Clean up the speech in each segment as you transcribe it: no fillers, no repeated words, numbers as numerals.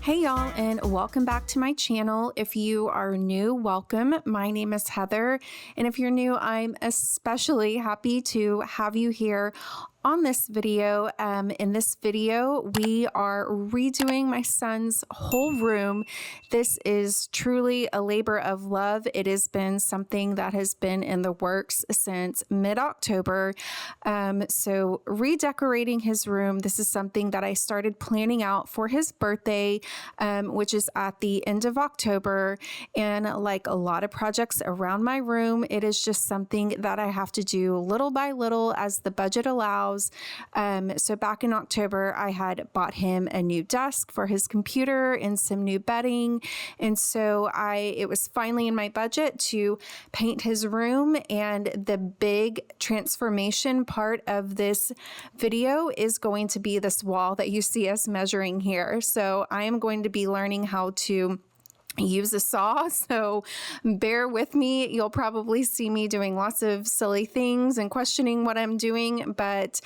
Hey y'all, and welcome back to my channel. If you are new, welcome. My name is Heather, and if you're new, I'm especially happy to have you here on this video. In this video, we are redoing my son's whole room. This is truly a labor of love. It has been something that has been in the works since mid-October. So redecorating his room, this is something that I started planning out for his birthday, which is at the end of October. And like a lot of projects around my room, it is just something that I have to do little by little as the budget allows. So back in October, I had bought him a new desk for his computer and some new bedding. And so it was finally in my budget to paint his room. And the big transformation part of this video is going to be this wall that you see us measuring here. So I am going to be learning how to use a saw, so bear with me. You'll probably see me doing lots of silly things and questioning what I'm doing, but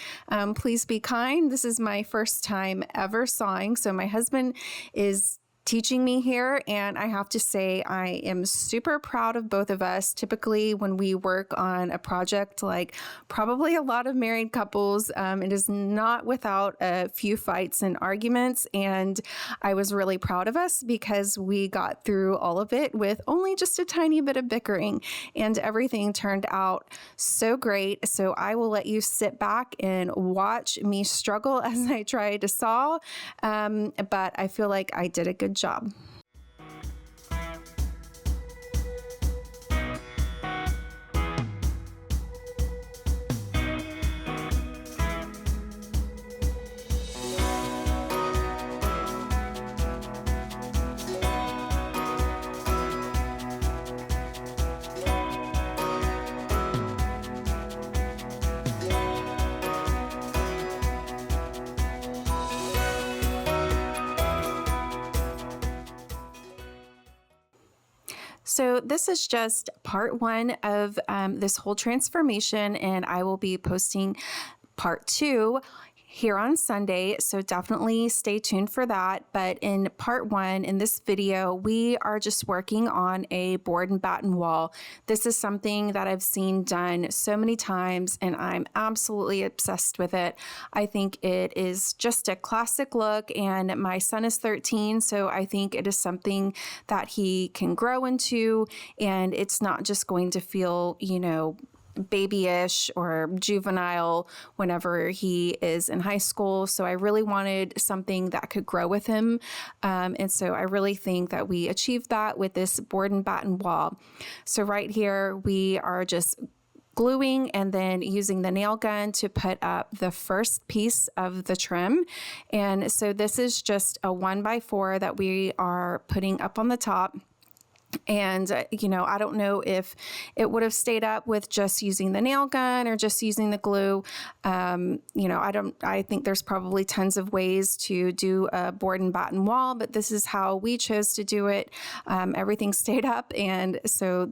please be kind. This is my first time ever sawing, so my husband is teaching me here, and I have to say I am super proud of both of us. Typically when we work on a project, like probably a lot of married couples, it is not without a few fights and arguments, and I was really proud of us because we got through all of it with only just a tiny bit of bickering, and everything turned out so great. So I will let you sit back and watch me struggle as I try to saw, but I feel like I did a good job. So this is just part one of this whole transformation, and I will be posting part two here on Sunday, so definitely stay tuned for that. But in part one, in this video, we are just working on a board and batten wall. This is something that I've seen done so many times, and I'm absolutely obsessed with it. I think it is just a classic look, and my son is 13, so I think it is something that he can grow into, and it's not just going to feel, babyish or juvenile whenever he is in high school. So I really wanted something that could grow with him. And so I really think that we achieved that with this board and batten wall. So right here, we are just gluing and then using the nail gun to put up the first piece of the trim. And so this is just a 1x4 that we are putting up on the top. And, I don't know if it would have stayed up with just using the nail gun or just using the glue. I think there's probably tons of ways to do a board and batten wall, but this is how we chose to do it. Everything stayed up. And so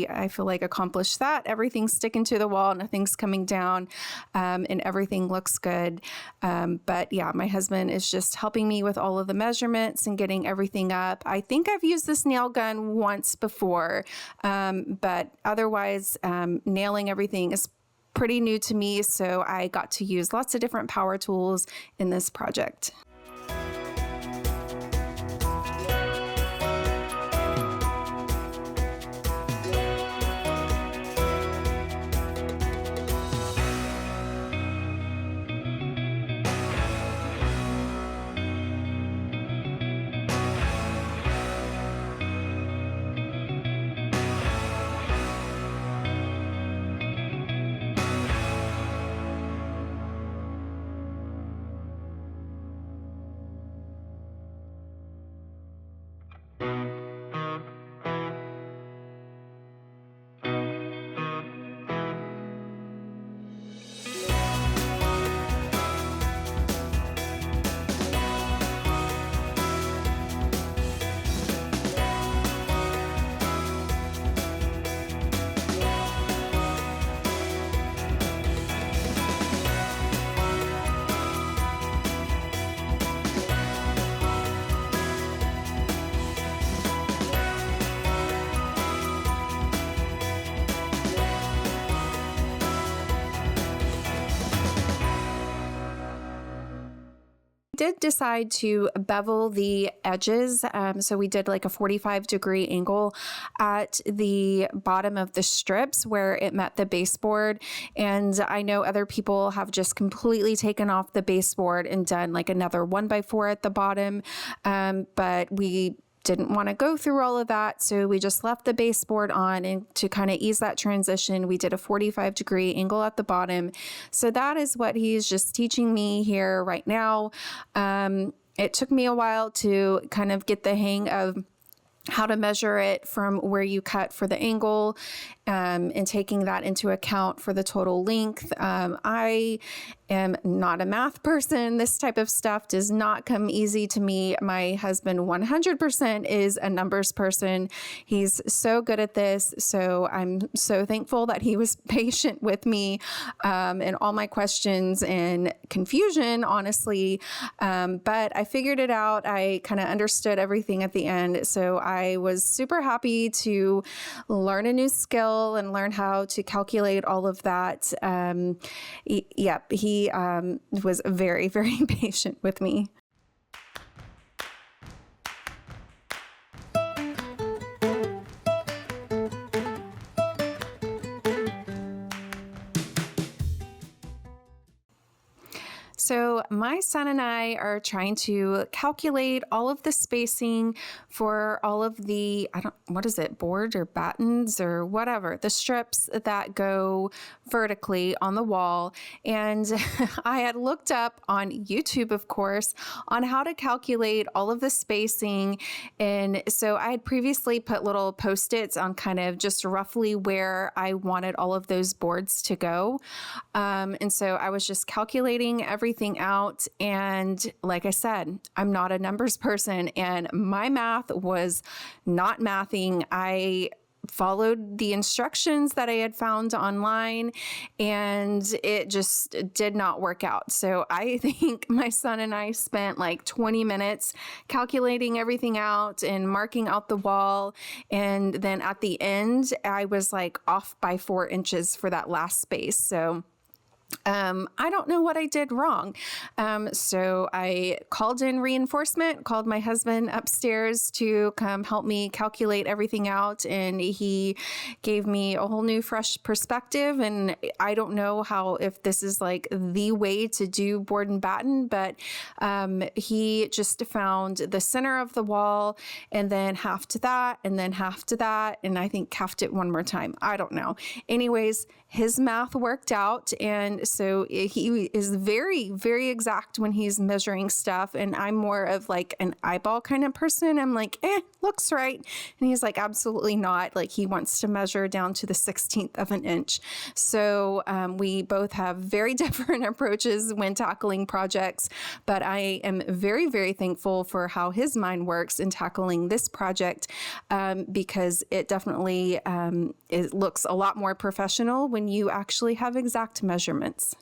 I feel like accomplished that. Everything's sticking to the wall, nothing's coming down, and everything looks good. But yeah, my husband is just helping me with all of the measurements and getting everything up. I think I've used this nail gun once before, but otherwise nailing everything is pretty new to me, so I got to use lots of different power tools in this project. did decide to bevel the edges. So we did like a 45-degree angle at the bottom of the strips where it met the baseboard. And I know other people have just completely taken off the baseboard and done like another 1x4 at the bottom. But we didn't want to go through all of that. So we just left the baseboard on, and to kind of ease that transition, we did a 45-degree angle at the bottom. So that is what he's just teaching me here right now. It took me a while to kind of get the hang of how to measure it from where you cut for the angle, and taking that into account for the total length. I am not a math person. This type of stuff does not come easy to me. My husband 100% is a numbers person. He's so good at this. So I'm so thankful that he was patient with me, and all my questions and confusion, honestly. But I figured it out. I kind of understood everything at the end. So I was super happy to learn a new skill and learn how to calculate all of that. He was very, very patient with me. So my son and I are trying to calculate all of the spacing for all of the, what is it, board or battens or whatever, the strips that go vertically on the wall. And I had looked up on YouTube, of course, on how to calculate all of the spacing. And so I had previously put little Post-its on kind of just roughly where I wanted all of those boards to go. And so I was just calculating everything out. And like I said, I'm not a numbers person, and my math was not mathing. I followed the instructions that I had found online, and it just did not work out. So I think my son and I spent like 20 minutes calculating everything out and marking out the wall. And then at the end, I was like off by 4 inches for that last space. So I don't know what I did wrong. So I called in reinforcement, called my husband upstairs to come help me calculate everything out. And he gave me a whole new fresh perspective. And I don't know if this is like the way to do board and batten, but he just found the center of the wall and then half to that and then half to that. And I think halved it one more time. I don't know. Anyways, his math worked out. And so he is very, very exact when he's measuring stuff. And I'm more of like an eyeball kind of person. I'm like, looks right. And he's like, absolutely not. Like he wants to measure down to the 16th of an inch. So we both have very different approaches when tackling projects, but I am very, very thankful for how his mind works in tackling this project, because it definitely it looks a lot more professional when you actually have exact measurements.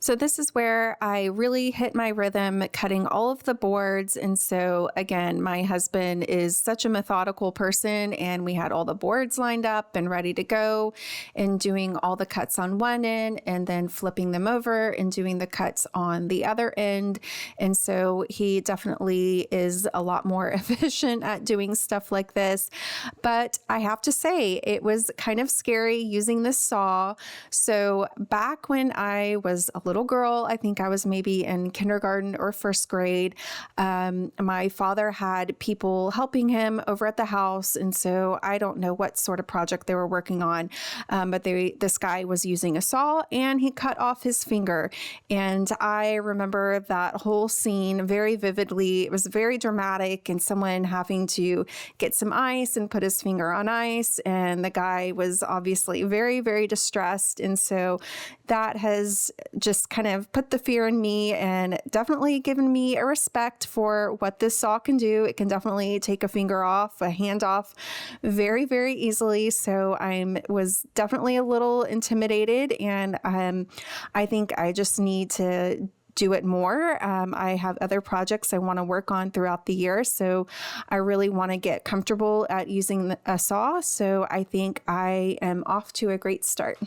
So this is where I really hit my rhythm, cutting all of the boards. And so again, my husband is such a methodical person, and we had all the boards lined up and ready to go, and doing all the cuts on one end and then flipping them over and doing the cuts on the other end. And so he definitely is a lot more efficient at doing stuff like this. But I have to say, it was kind of scary using this saw. So back when I was a little girl, I think I was maybe in kindergarten or first grade, my father had people helping him over at the house. And so I don't know what sort of project they were working on, but this guy was using a saw and he cut off his finger. And I remember that whole scene very vividly. It was very dramatic, and someone having to get some ice and put his finger on ice. And the guy was obviously very, very distressed. And so that has just kind of put the fear in me and definitely given me a respect for what this saw can do. It can definitely take a finger off, a hand off very, very easily. So I was definitely a little intimidated, and I think I just need to do it more. I have other projects I want to work on throughout the year, so I really want to get comfortable at using a saw. So I think I am off to a great start.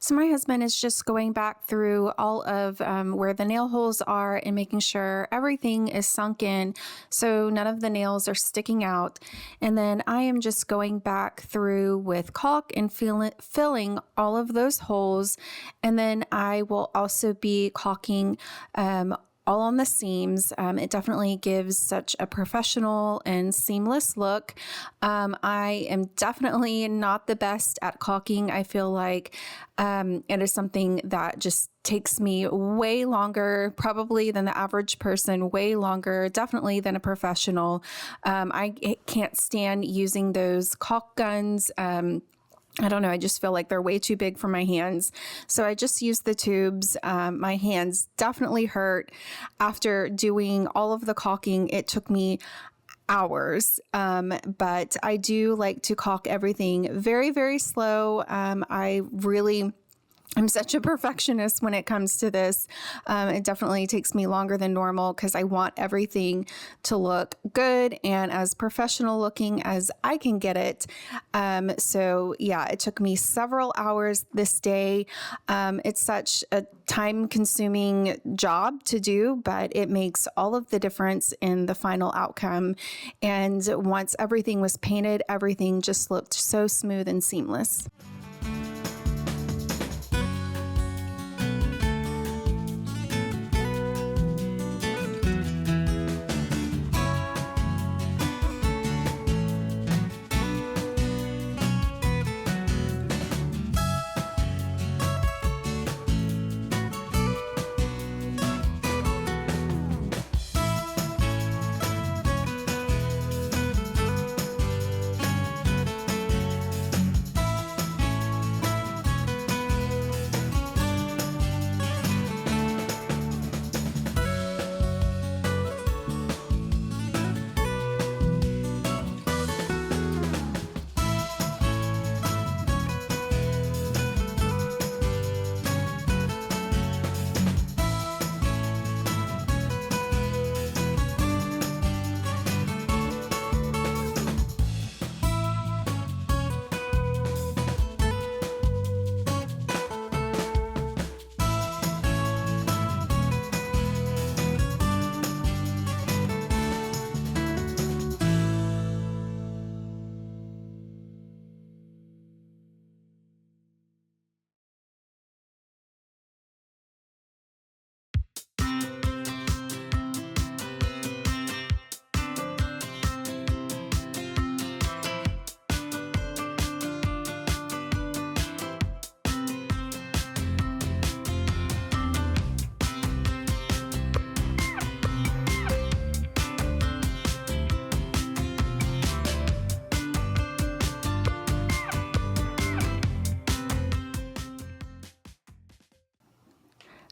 So my husband is just going back through all of where the nail holes are and making sure everything is sunk in so none of the nails are sticking out. And then I am just going back through with caulk and filling all of those holes. And then I will also be caulking all on the seams. It definitely gives such a professional and seamless look. I am definitely not the best at caulking. I feel like it is something that just takes me way longer, probably than the average person, way longer, definitely than a professional. I can't stand using those caulk guns. I don't know. I just feel like they're way too big for my hands. So I just used the tubes. My hands definitely hurt after doing all of the caulking. It took me hours. But I do like to caulk everything very, very slow. I'm such a perfectionist when it comes to this. It definitely takes me longer than normal because I want everything to look good and as professional looking as I can get it. So yeah, it took me several hours this day. It's such a time consuming job to do, but it makes all of the difference in the final outcome. And once everything was painted, everything just looked so smooth and seamless.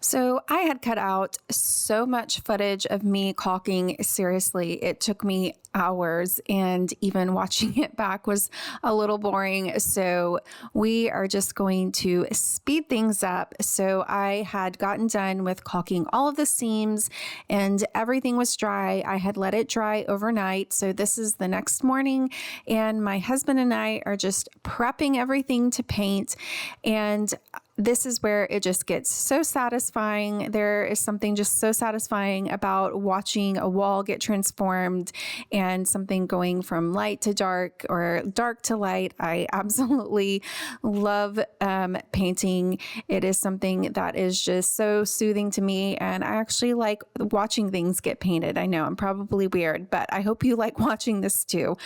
So I had cut out so much footage of me caulking. Seriously, it took me hours, and even watching it back was a little boring. So we are just going to speed things up. So I had gotten done with caulking all of the seams and everything was dry. I had let it dry overnight. So this is the next morning, and my husband and I are just prepping everything to paint. And this is where it just gets so satisfying. There is something just so satisfying about watching a wall get transformed and something going from light to dark or dark to light. I absolutely love painting. It is something that is just so soothing to me, and I actually like watching things get painted. I know I'm probably weird, but I hope you like watching this too.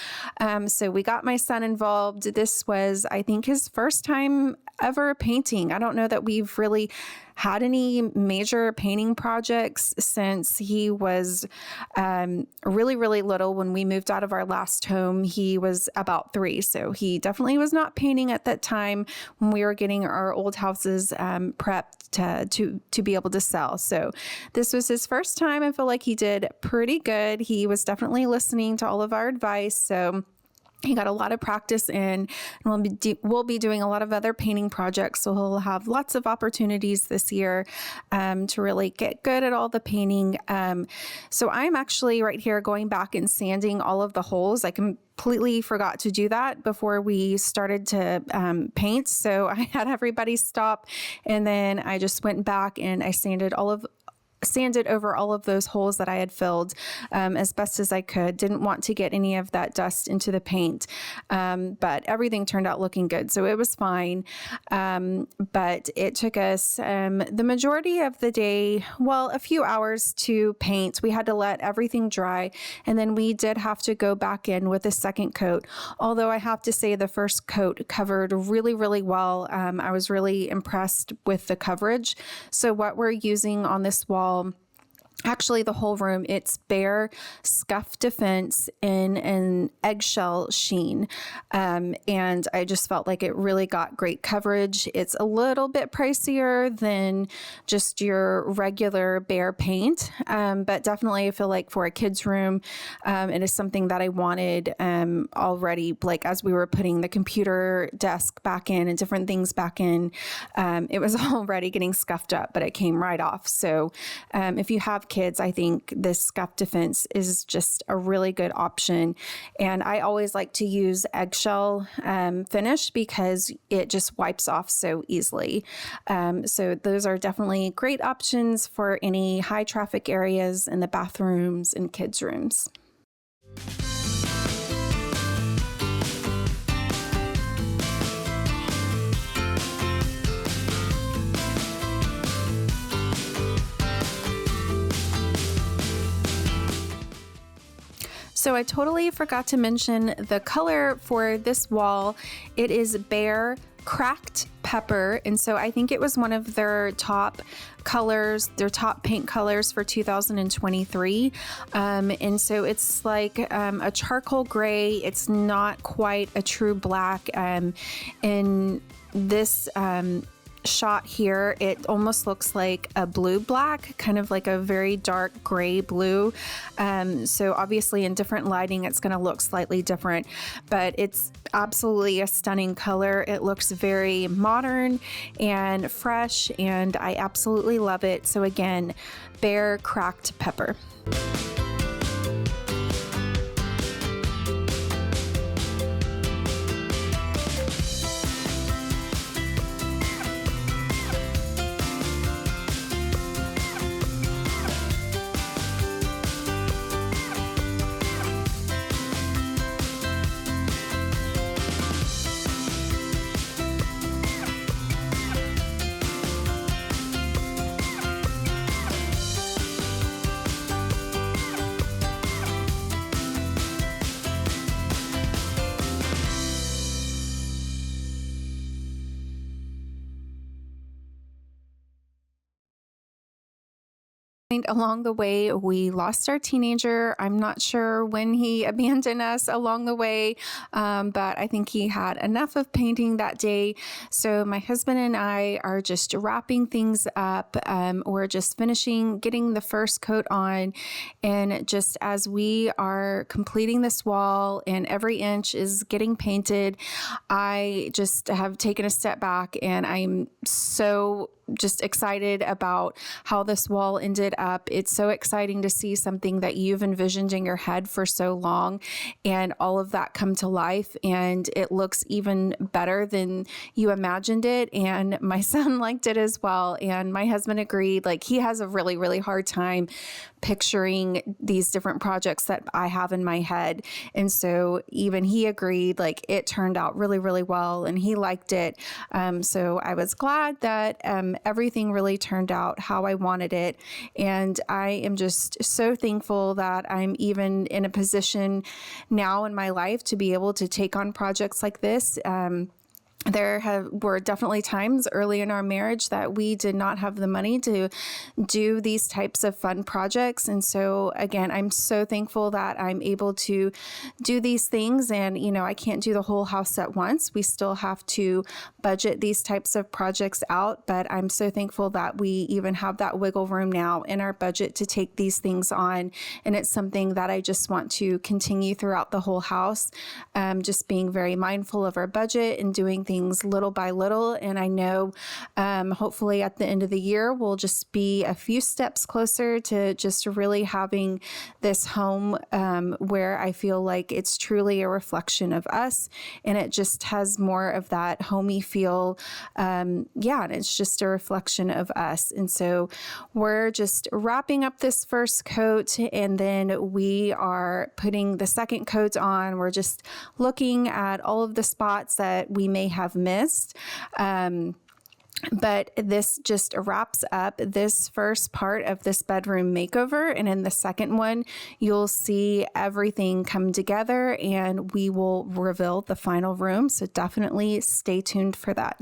So we got my son involved. This was, I think, his first time ever painting. I don't know that we've really had any major painting projects since he was really, really little. When we moved out of our last home, he was about 3. So he definitely was not painting at that time when we were getting our old houses prepped to be able to sell. So this was his first time. I feel like he did pretty good. He was definitely listening to all of our advice. So he got a lot of practice in, and we'll be doing a lot of other painting projects. So he'll have lots of opportunities this year to really get good at all the painting. So I'm actually right here going back and sanding all of the holes. I completely forgot to do that before we started to paint. So I had everybody stop, and then I just went back and I sanded over all of those holes that I had filled as best as I could. Didn't want to get any of that dust into the paint, but everything turned out looking good, so it was fine. But it took us the majority of the day, well, a few hours to paint. We had to let everything dry, and then we did have to go back in with a second coat. Although I have to say the first coat covered really, really well. I was really impressed with the coverage. So what we're using on this wall Actually, the whole room, it's bare scuff defense in an eggshell sheen. And I just felt like it really got great coverage. It's a little bit pricier than just your regular bare paint. But definitely I feel like for a kid's room, it is something that I wanted already, like as we were putting the computer desk back in and different things back in, it was already getting scuffed up, but it came right off. So if you have kids, I think this scuff defense is just a really good option. And I always like to use eggshell finish because it just wipes off so easily. So those are definitely great options for any high traffic areas in the bathrooms and kids' rooms. So I totally forgot to mention the color for this wall. It is bare cracked pepper. And so I think it was one of their top colors, their top paint colors for 2023. And so it's like a charcoal gray. It's not quite a true black. In this shot here, it almost looks like a blue black, kind of like a very dark gray blue. So obviously in different lighting, it's going to look slightly different, but it's absolutely a stunning color. It looks very modern and fresh, and I absolutely love it. So again, bare cracked pepper. Along the way, we lost our teenager. I'm not sure when he abandoned us along the way, but I think he had enough of painting that day. So my husband and I are just wrapping things up. We're just finishing getting the first coat on. And just as we are completing this wall and every inch is getting painted, I just have taken a step back, and I'm so just excited about how this wall ended up. It's so exciting to see something that you've envisioned in your head for so long and all of that come to life, and it looks even better than you imagined it. And my son liked it as well, and my husband agreed. Like, he has a really, really hard time picturing these different projects that I have in my head. And so even he agreed, like, it turned out really, really well, and he liked it. So I was glad that everything really turned out how I wanted it. And I am just so thankful that I'm even in a position now in my life to be able to take on projects like this. There were definitely times early in our marriage that we did not have the money to do these types of fun projects. And so again, I'm so thankful that I'm able to do these things. And, you know, I can't do the whole house at once. We still have to budget these types of projects out, but I'm so thankful that we even have that wiggle room now in our budget to take these things on. And it's something that I just want to continue throughout the whole house, just being very mindful of our budget and doing things little by little. And I know hopefully at the end of the year, we'll just be a few steps closer to just really having this home where I feel like it's truly a reflection of us, and it just has more of that homey feel. And it's just a reflection of us. And so we're just wrapping up this first coat, and then we are putting the second coat on. We're just looking at all of the spots that we may have missed. But this just wraps up this first part of this bedroom makeover. And in the second one, you'll see everything come together, and we will reveal the final room. So definitely stay tuned for that.